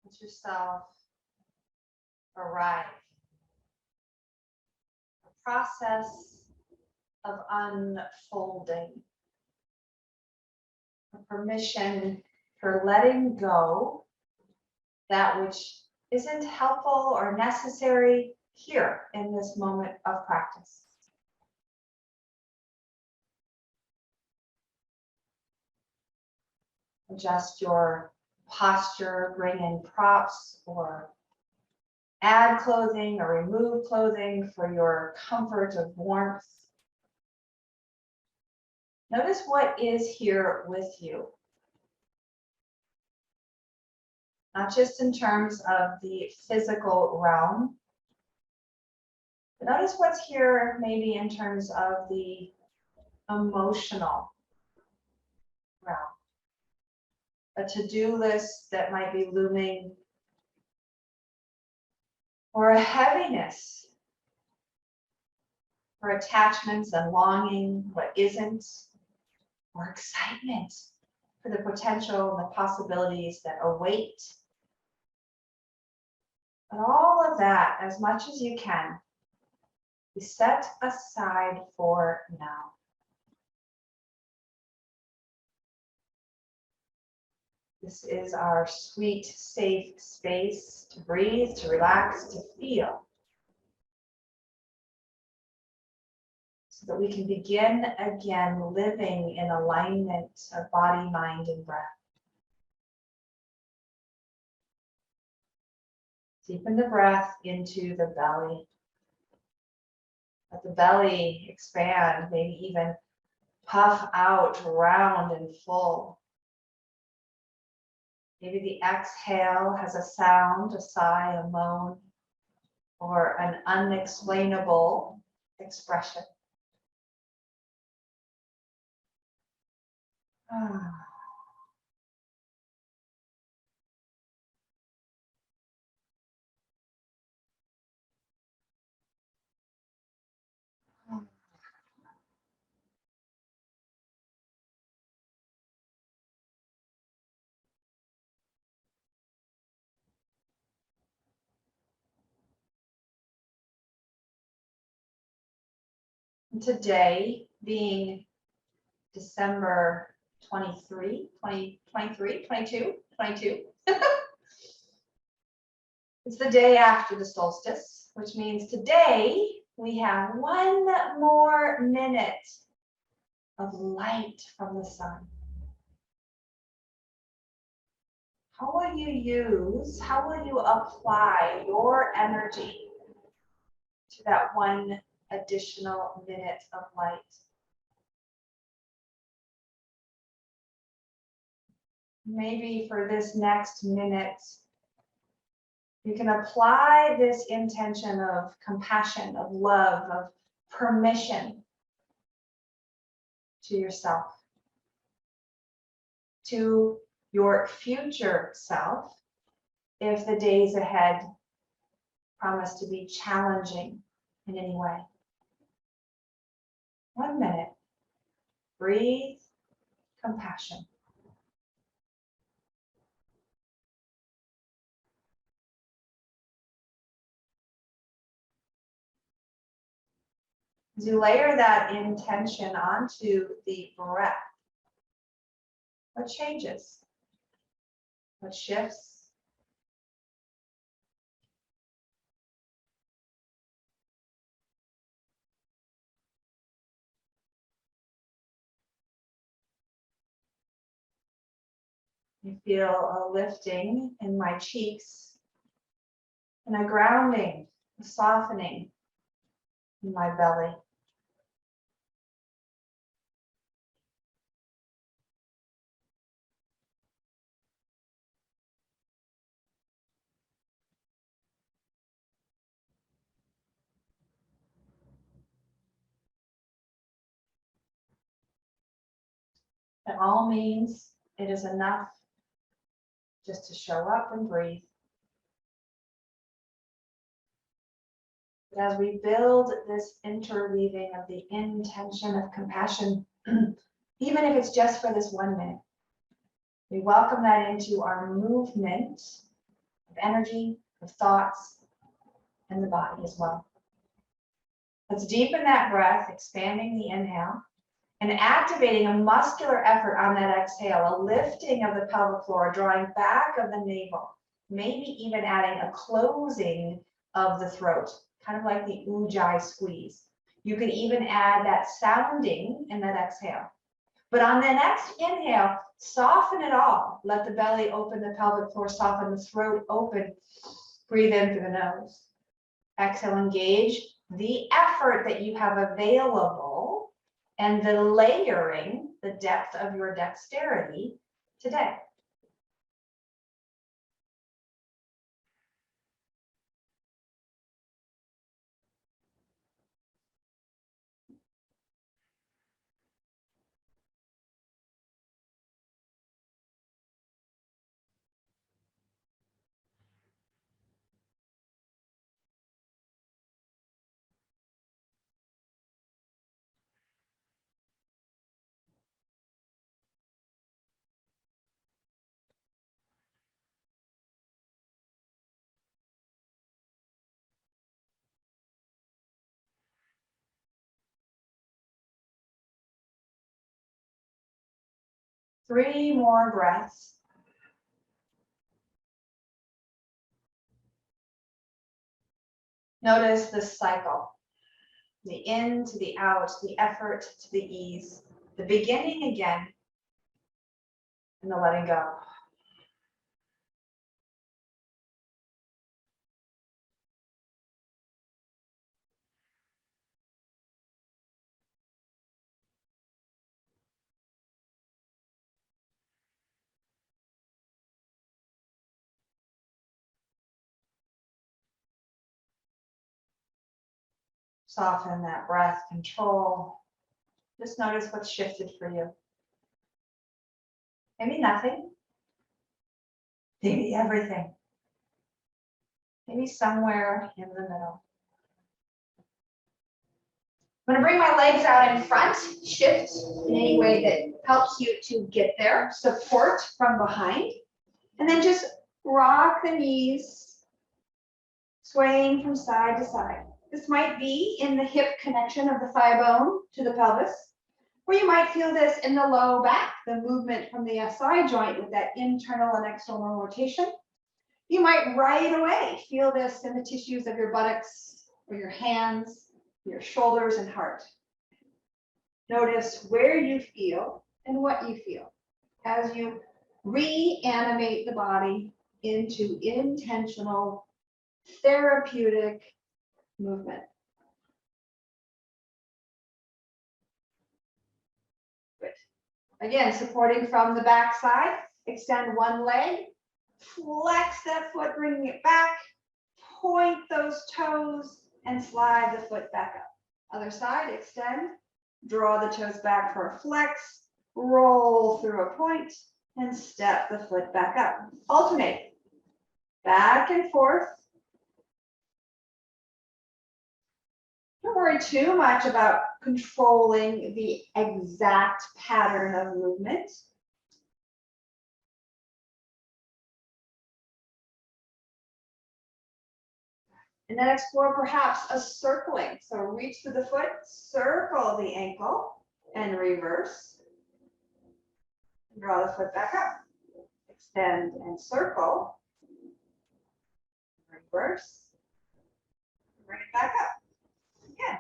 Let yourself arrive. A process of unfolding. A permission for letting go that which isn't helpful or necessary here in this moment of practice. Adjust your posture, bring in props or add clothing or remove clothing for your comfort of warmth. Notice what is here with you. Not just in terms of the physical realm, but notice what's here maybe in terms of the emotional realm. A to-do list that might be looming, or a heaviness, or attachments and longing, what isn't, or excitement for the potential and the possibilities that await. But all of that, as much as you can, be set aside for now. This is our sweet, safe space to breathe, to relax, to feel. So that we can begin again living in alignment of body, mind, and breath. Deepen the breath into the belly. Let the belly expand, maybe even puff out round and full. Maybe the exhale has a sound, a sigh, a moan, or an unexplainable expression. Today, being December 22, it's the day after the solstice, which means today we have one more minute of light from the sun. How will you apply your energy to that one additional minute of light? Maybe for this next minute, you can apply this intention of compassion, of love, of permission to yourself, to your future self, if the days ahead promise to be challenging in any way. 1 minute. Breathe compassion. As you layer that intention onto the breath, what changes? What shifts? You feel a lifting in my cheeks and a grounding, a softening in my belly. It all means it is enough just to show up and breathe. But as we build this interweaving of the intention of compassion, even if it's just for this 1 minute, we welcome that into our movement energy, of thoughts, and the body as well. Let's deepen that breath, expanding the inhale, and activating a muscular effort on that exhale, a lifting of the pelvic floor, drawing back of the navel, maybe even adding a closing of the throat, kind of like the ujjayi squeeze. You can even add that sounding in that exhale. But on the next inhale, soften it all. Let the belly open, the pelvic floor soften, the throat open. Breathe in through the nose. Exhale, engage the effort that you have available and the layering, the depth of your dexterity today. Three more breaths. Notice the cycle, the in to the out, the effort to the ease, the beginning again, and the letting go. Soften that breath, control. Just notice what's shifted for you. Maybe nothing. Maybe everything. Maybe somewhere in the middle. I'm going to bring my legs out in front, shift in any way that helps you to get there, support from behind, and then just rock the knees, swaying from side to side. This might be in the hip connection of the thigh bone to the pelvis, or you might feel this in the low back, the movement from the SI joint with that internal and external rotation. You might right away feel this in the tissues of your buttocks or your hands, your shoulders and heart. Notice where you feel and what you feel as you reanimate the body into intentional, therapeutic movement. Good. Again, supporting from the back side, extend one leg, flex that foot, bringing it back, point those toes, and slide the foot back up. Other side, extend, draw the toes back for a flex, roll through a point, and step the foot back up. Alternate, back and forth. Don't worry too much about controlling the exact pattern of movement. And then explore perhaps a circling. So reach through the foot, circle the ankle, and reverse. Draw the foot back up. Extend and circle. Reverse. Bring it back up. Again.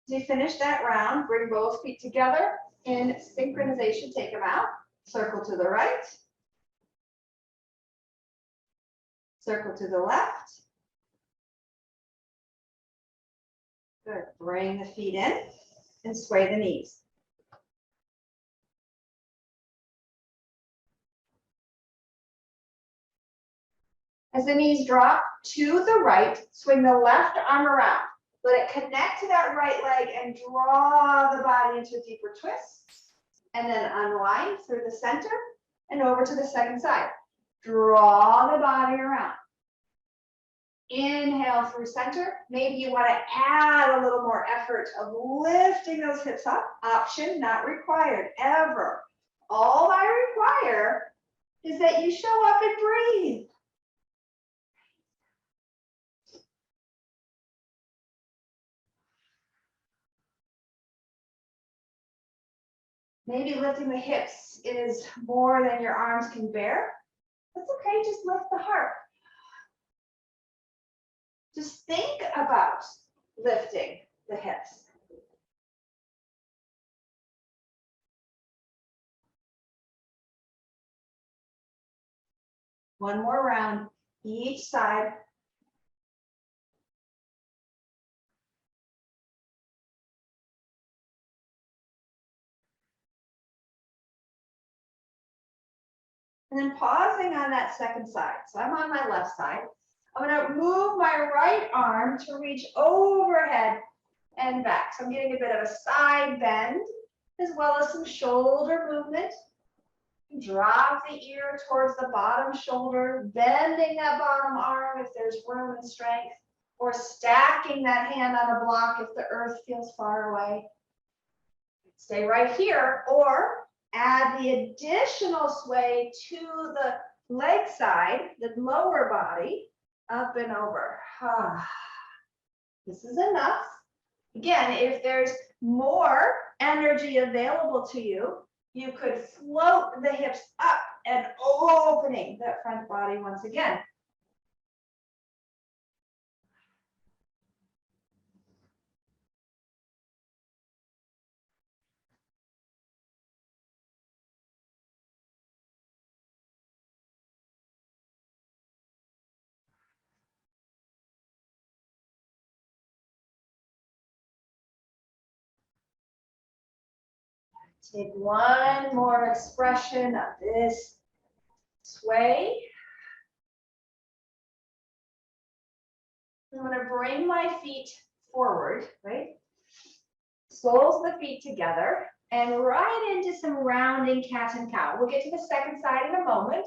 As you finish that round, bring both feet together in synchronization. Take them out. Circle to the right. Circle to the left. Good. Bring the feet in and sway the knees. As the knees drop to the right, swing the left arm around. Let it connect to that right leg and draw the body into a deeper twist. And then unwind through the center and over to the second side. Draw the body around. Inhale through center. Maybe you want to add a little more effort of lifting those hips up. Option, not required, ever. All I require is that you show up and breathe. Maybe lifting the hips is more than your arms can bear. That's okay, just lift the heart. Just think about lifting the hips. One more round, each side. And then pausing on that second side. So I'm on my left side. I'm going to move my right arm to reach overhead and back. So I'm getting a bit of a side bend as well as some shoulder movement. Drop the ear towards the bottom shoulder, bending that bottom arm if there's room and strength, or stacking that hand on a block if the earth feels far away. Stay right here, or add the additional sway to the leg side, the lower body, up and over. This is enough. Again, if there's more energy available to you, you could float the hips up and opening that front body once again. Take one more expression of this sway. I'm going to bring my feet forward, right? Soles of the feet together and right into some rounding cat and cow. We'll get to the second side in a moment.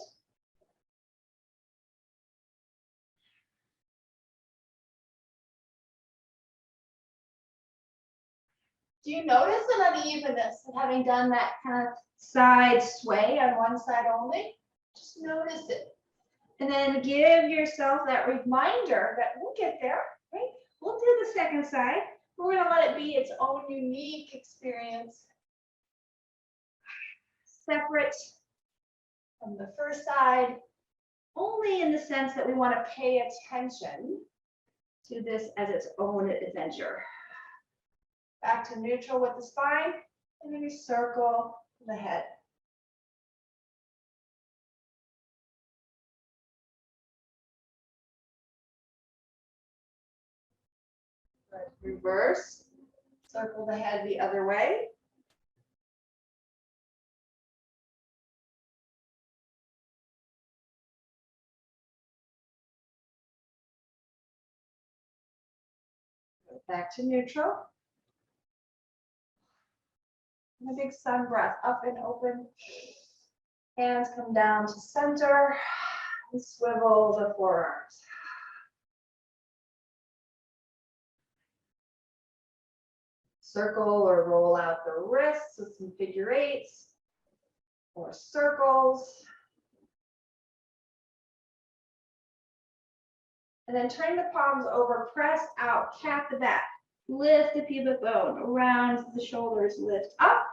Do you notice an unevenness of having done that kind of side sway on one side only? Just notice it. And then give yourself that reminder that we'll get there, right? We'll do the second side. We're going to let it be its own unique experience. Separate from the first side, only in the sense that we want to pay attention to this as its own adventure. Back to neutral with the spine, and then you circle the head. Reverse, circle the head the other way. Back to neutral. And a big sun breath, up and open. Hands come down to center and swivel the forearms. Circle or roll out the wrists with some figure eights or circles. And then turn the palms over, press out, cat the back. Lift the pubic bone, around the shoulders, lift up.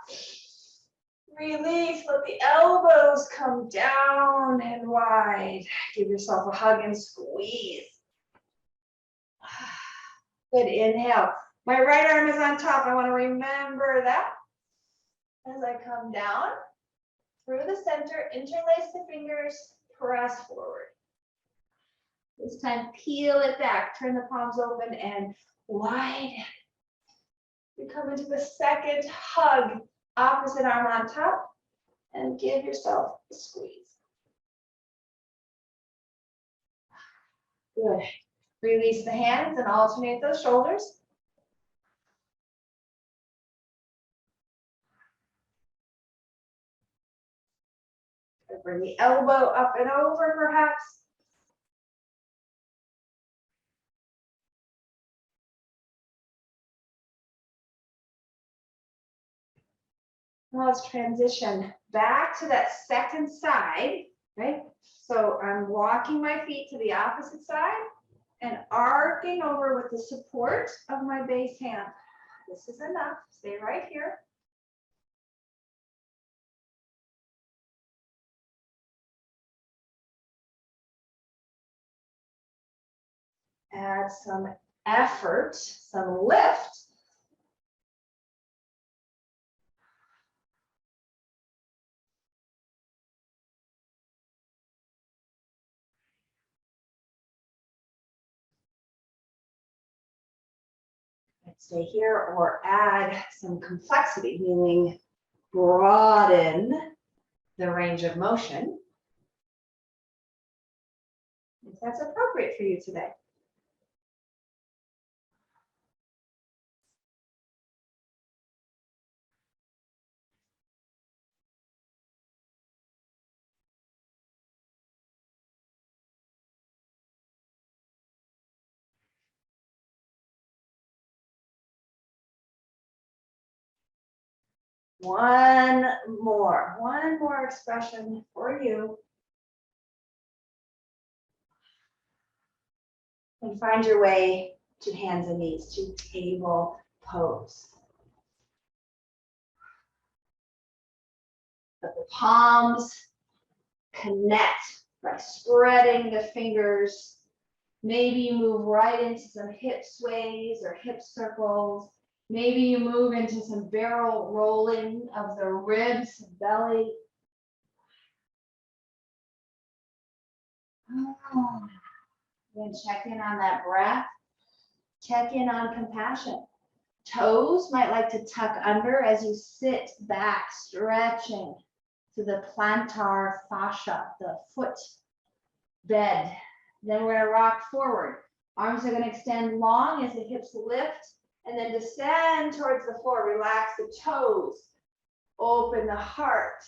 Release, let the elbows come down and wide. Give yourself a hug and squeeze. Good, inhale. My right arm is on top. I want to remember that. As I come down through the center, interlace the fingers, press forward. This time, peel it back, turn the palms open and wide. You come into the second hug, opposite arm on top, and give yourself a squeeze. Good. Release the hands and alternate those shoulders. Bring the elbow up and over perhaps. Now let's transition back to that second side, right? So I'm walking my feet to the opposite side and arcing over with the support of my base hand. This is enough. Stay right here. Add some effort, some lift. Stay here or add some complexity, meaning broaden the range of motion, if that's appropriate for you today. One more expression for you. And find your way to hands and knees, to table pose. Let the palms connect by spreading the fingers. Maybe you move right into some hip sways or hip circles. Maybe you move into some barrel rolling of the ribs, belly. Then check in on that breath. Check in on compassion. Toes might like to tuck under as you sit back, stretching to the plantar fascia, the foot bed. Then we're going to rock forward. Arms are going to extend long as the hips lift and then descend towards the floor. Relax the toes. Open the heart.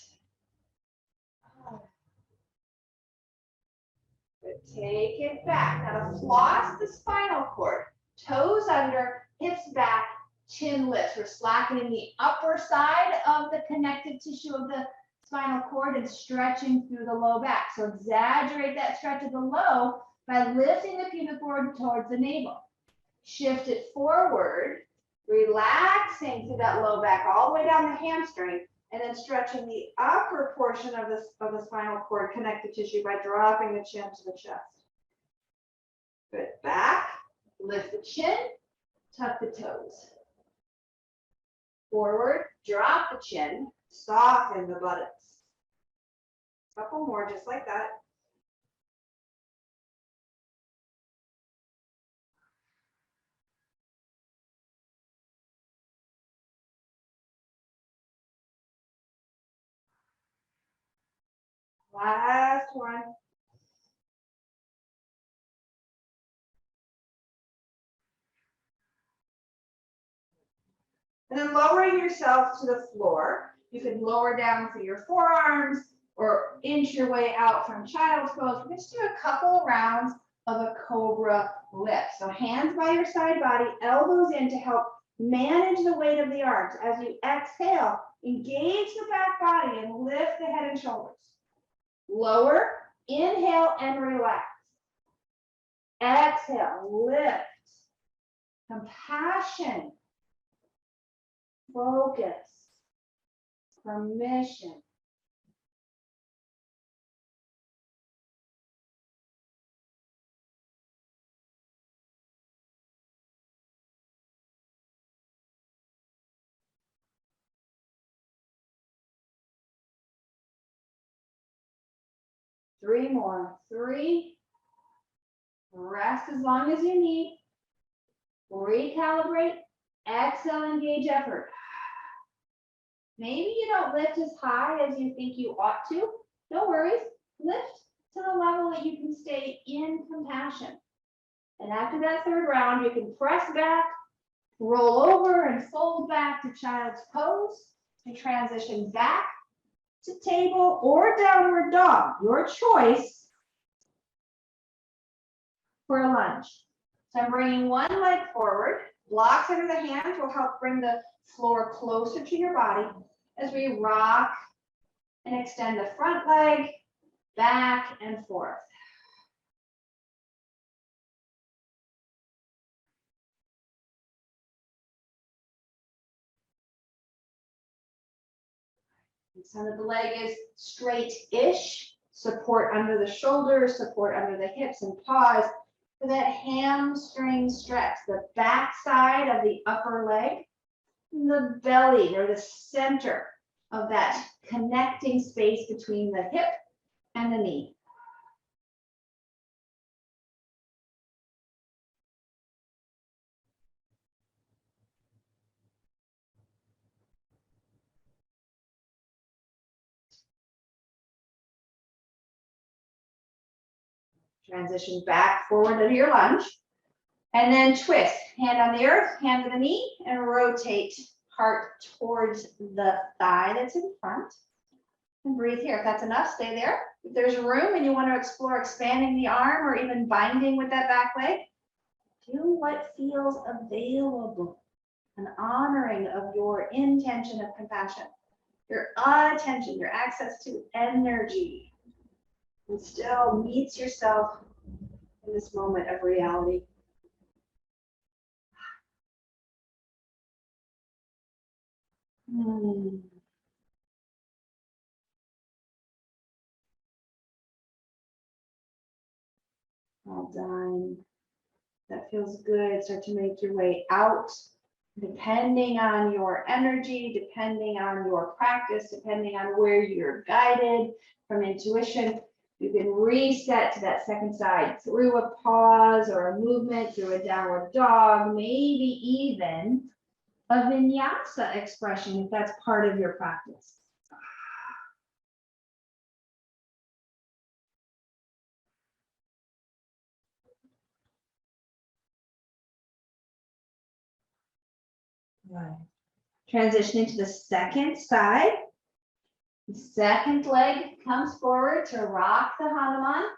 Good. Take it back. Now to floss the spinal cord. Toes under, hips back, chin lifts. We're slackening the upper side of the connective tissue of the spinal cord and stretching through the low back. So exaggerate that stretch of the low by lifting the pubic bone towards the navel. Shift it forward, relaxing through that low back all the way down the hamstring, and then stretching the upper portion of the spinal cord connective tissue by dropping the chin to the chest. Good. Back, lift the chin, tuck the toes. Forward, drop the chin, soften the buttocks. Couple more just like that. Last one. And then lowering yourself to the floor. You can lower down through your forearms or inch your way out from child's pose. We're just do a couple rounds of a cobra lift. So hands by your side body, elbows in to help manage the weight of the arms. As you exhale, engage the back body and lift the head and shoulders. Lower, inhale and relax. Exhale, lift. Compassion. Focus. Permission. Three more. 3. Rest as long as you need. Recalibrate. Exhale, engage effort. Maybe you don't lift as high as you think you ought to. No worries. Lift to the level that you can stay in compassion. And after that third round, you can press back, roll over, and fold back to child's pose to transition back to table or downward dog, your choice for a lunge. So I'm bringing one leg forward. Blocks under the hands will help bring the floor closer to your body as we rock and extend the front leg back and forth. So that the leg is straight-ish, support under the shoulders, support under the hips, and pause for that hamstring stretch, the back side of the upper leg, and the belly or the center of that connecting space between the hip and the knee. Transition back forward into your lunge. And then twist, hand on the earth, hand to the knee, and rotate heart towards the thigh that's in front. And breathe here. If that's enough, stay there. If there's room and you want to explore expanding the arm or even binding with that back leg, do what feels available. An honoring of your intention of compassion, your attention, your access to energy, and still meets yourself in this moment of reality. Well done. That feels good. Start to make your way out, depending on your energy, depending on your practice, depending on where you're guided from intuition. You can reset to that second side through a pause or a movement, through a downward dog, maybe even a vinyasa expression if that's part of your practice. Right. Transitioning to the second side. The second leg comes forward to rock the Hanuman.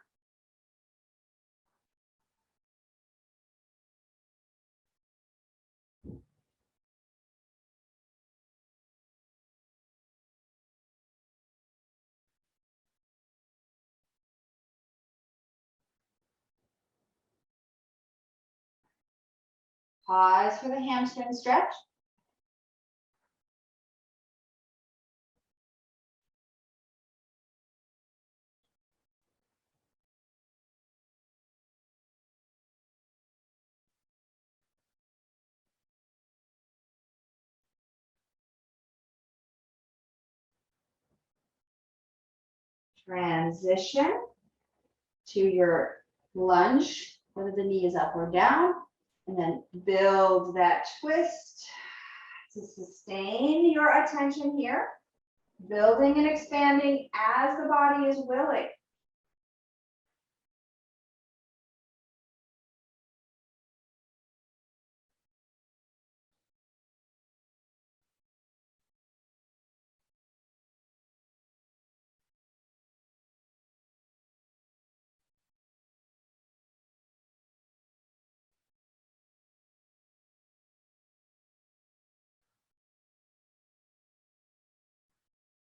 Pause for the hamstring stretch. Transition to your lunge, whether the knee is up or down, and then build that twist to sustain your attention here, building and expanding as the body is willing.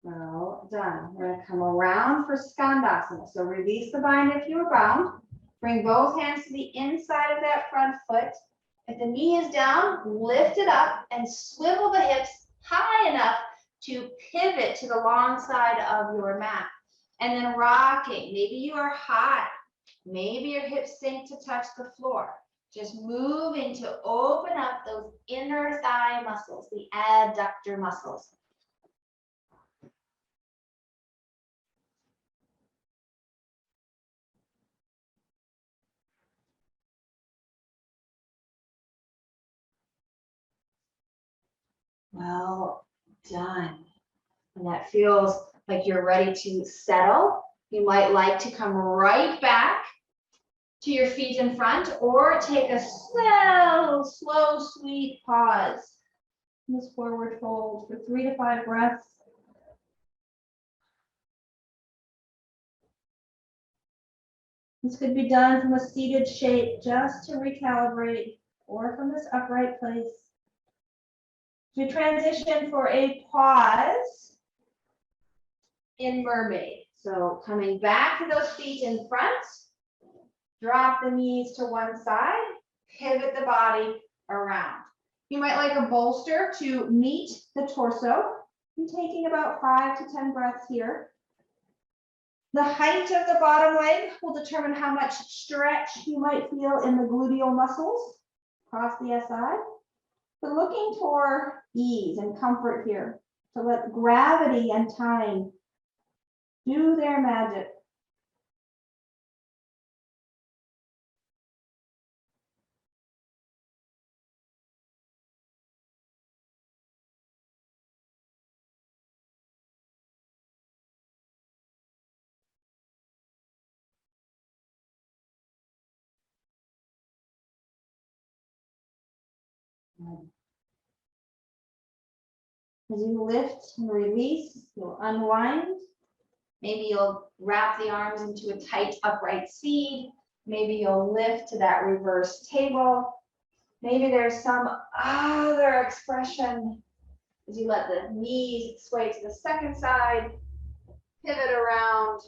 Well done. We're going to come around for Skandasana. So release the bind if you are bound. Bring both hands to the inside of that front foot. If the knee is down, lift it up and swivel the hips high enough to pivot to the long side of your mat. And then rocking. Maybe you are high. Maybe your hips sink to touch the floor. Just moving to open up those inner thigh muscles, the adductor muscles. Well done. And that feels like you're ready to settle. You might like to come right back to your feet in front or take a slow, sweet pause. This forward fold for 3 to 5 breaths. This could be done from a seated shape just to recalibrate, or from this upright place. We transition for a pause in mermaid. So coming back to those feet in front, drop the knees to one side, pivot the body around. You might like a bolster to meet the torso. I'm taking about 5 to 10 breaths here. The height of the bottom leg will determine how much stretch you might feel in the gluteal muscles across the SI. But looking for ease and comfort here, to let gravity and time do their magic. As you lift and release, you'll unwind. Maybe you'll wrap the arms into a tight upright seat. Maybe you'll lift to that reverse table. Maybe there's some other expression as you let the knees sway to the second side, pivot around,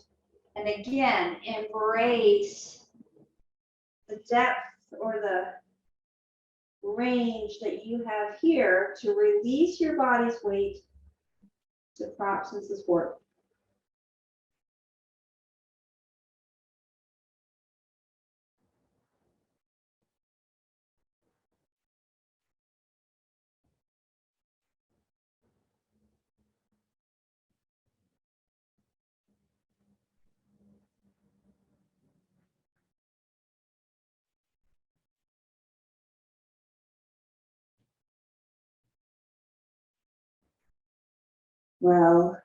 and again, embrace the depth or the range that you have here to release your body's weight to props and support. Well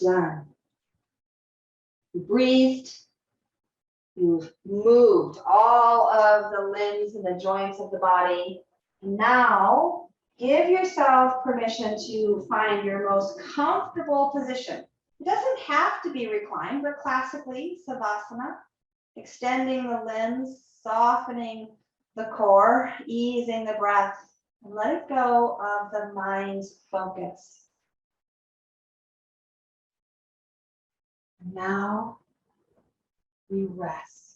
done. You breathed. You've moved all of the limbs and the joints of the body. Now, give yourself permission to find your most comfortable position. It doesn't have to be reclined, but classically, Savasana, extending the limbs, softening the core, easing the breath, and let it go of the mind's focus. Now we rest.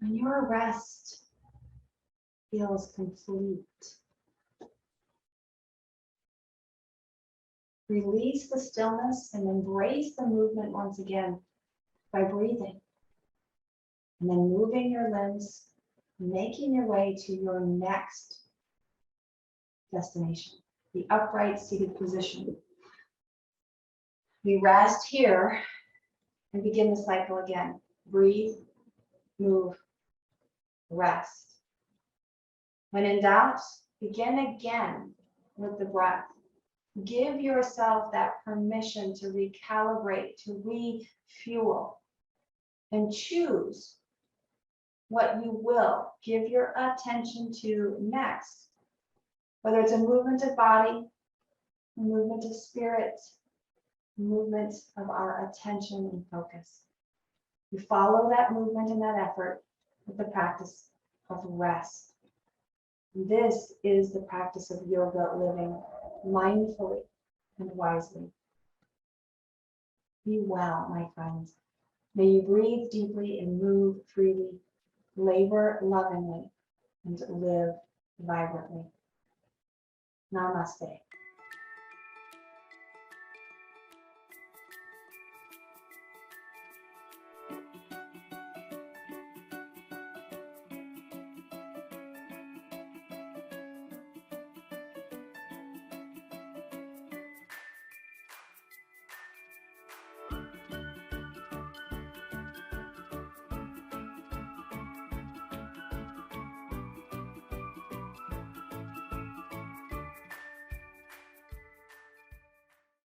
when your rest feels complete, release the stillness and embrace the movement once again by breathing. And then moving your limbs, making your way to your next destination, the upright seated position. We rest here and begin the cycle again. Breathe, move, rest. When in doubt, begin again with the breath. Give yourself that permission to recalibrate, to refuel, and choose what you will give your attention to next. Whether it's a movement of body, a movement of spirit, a movement of our attention and focus. We follow that movement and that effort with the practice of rest. This is the practice of yoga, living mindfully and wisely. Be well, my friends. May you breathe deeply and move freely, labor lovingly, and live vibrantly. Namaste.